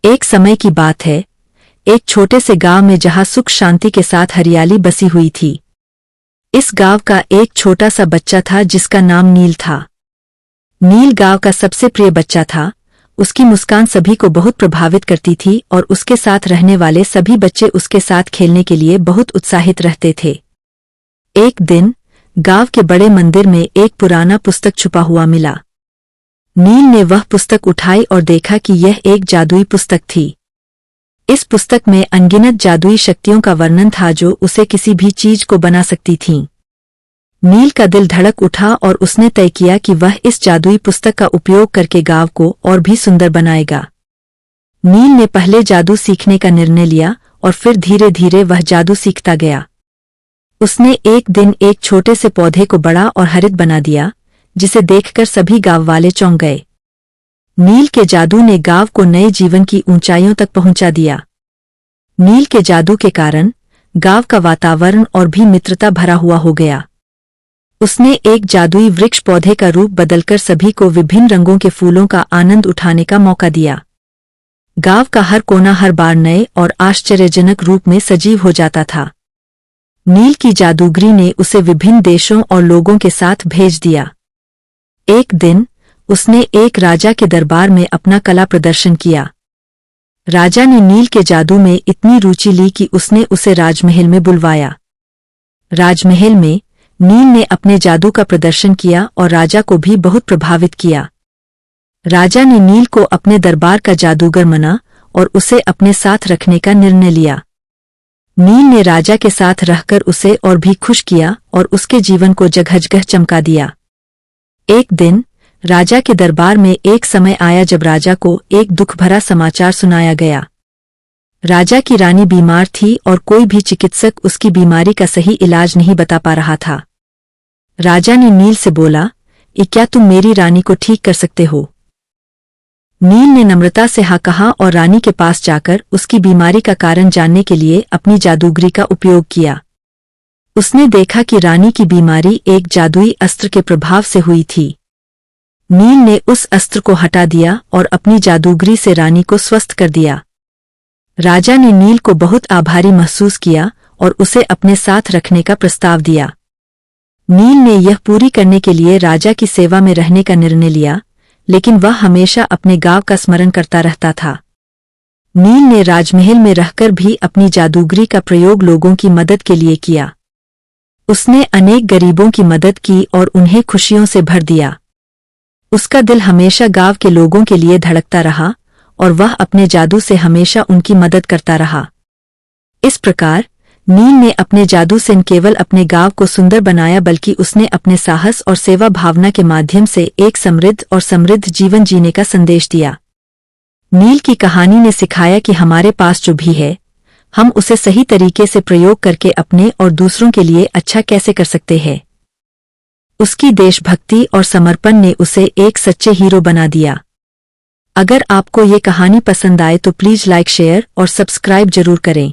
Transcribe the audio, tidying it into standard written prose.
एक समय की बात है, एक छोटे से गांव में जहां सुख शांति के साथ हरियाली बसी हुई थी। इस गांव का एक छोटा सा बच्चा था जिसका नाम नील था। नील गांव का सबसे प्रिय बच्चा था। उसकी मुस्कान सभी को बहुत प्रभावित करती थी और उसके साथ रहने वाले सभी बच्चे उसके साथ खेलने के लिए बहुत उत्साहित रहते थे। एक दिन गांव के बड़े मंदिर में एक पुराना पुस्तक छुपा हुआ मिला। नील ने वह पुस्तक उठाई और देखा कि यह एक जादुई पुस्तक थी। इस पुस्तक में अनगिनत जादुई शक्तियों का वर्णन था जो उसे किसी भी चीज को बना सकती थीं। नील का दिल धड़क उठा और उसने तय किया कि वह इस जादुई पुस्तक का उपयोग करके गांव को और भी सुंदर बनाएगा। नील ने पहले जादू सीखने का निर्णय लिया और फिर धीरे धीरे वह जादू सीखता गया। उसने एक दिन एक छोटे से पौधे को बड़ा और हरित बना दिया, जिसे देखकर सभी गांव वाले चौंक गए। नील के जादू ने गांव को नए जीवन की ऊंचाइयों तक पहुंचा दिया। नील के जादू के कारण गांव का वातावरण और भी मित्रता भरा हुआ हो गया। उसने एक जादुई वृक्ष पौधे का रूप बदलकर सभी को विभिन्न रंगों के फूलों का आनंद उठाने का मौका दिया। गांव का हर कोना हर बार नए और आश्चर्यजनक रूप में सजीव हो जाता था। नील की जादूगरी ने उसे विभिन्न देशों और लोगों के साथ भेज दिया। एक दिन उसने एक राजा के दरबार में अपना कला प्रदर्शन किया। राजा ने नील के जादू में इतनी रुचि ली कि उसने उसे राजमहल में बुलवाया। राजमहल में नील ने अपने जादू का प्रदर्शन किया और राजा को भी बहुत प्रभावित किया। राजा ने नील को अपने दरबार का जादूगर माना और उसे अपने साथ रखने का निर्णय लिया। नील ने राजा के साथ रहकर उसे और भी खुश किया और उसके जीवन को जगह-जगह चमका दिया। एक दिन राजा के दरबार में एक समय आया जब राजा को एक दुख भरा समाचार सुनाया गया। राजा की रानी बीमार थी और कोई भी चिकित्सक उसकी बीमारी का सही इलाज नहीं बता पा रहा था। राजा ने नील से बोला, क्या तुम मेरी रानी को ठीक कर सकते हो? नील ने नम्रता से हाँ कहा और रानी के पास जाकर उसकी बीमारी का कारण जानने के लिए अपनी जादूगरी का उपयोग किया। उसने देखा कि रानी की बीमारी एक जादुई अस्त्र के प्रभाव से हुई थी। नील ने उस अस्त्र को हटा दिया और अपनी जादूगरी से रानी को स्वस्थ कर दिया। राजा ने नील को बहुत आभारी महसूस किया और उसे अपने साथ रखने का प्रस्ताव दिया। नील ने यह पूरी करने के लिए राजा की सेवा में रहने का निर्णय लिया, लेकिन वह हमेशा अपने गांव का स्मरण करता रहता था। नील ने राजमहल में रहकर भी अपनी जादूगरी का प्रयोग लोगों की मदद के लिए किया। उसने अनेक गरीबों की मदद की और उन्हें खुशियों से भर दिया। उसका दिल हमेशा गांव के लोगों के लिए धड़कता रहा और वह अपने जादू से हमेशा उनकी मदद करता रहा। इस प्रकार नील ने अपने जादू से न केवल अपने गांव को सुंदर बनाया बल्कि उसने अपने साहस और सेवा भावना के माध्यम से एक समृद्ध जीवन जीने का संदेश दिया। नील की कहानी ने सिखाया कि हमारे पास जो भी है, हम उसे सही तरीके से प्रयोग करके अपने और दूसरों के लिए अच्छा कैसे कर सकते हैं। उसकी देशभक्ति और समर्पण ने उसे एक सच्चे हीरो बना दिया। अगर आपको ये कहानी पसंद आए तो प्लीज लाइक, शेयर और सब्सक्राइब जरूर करें।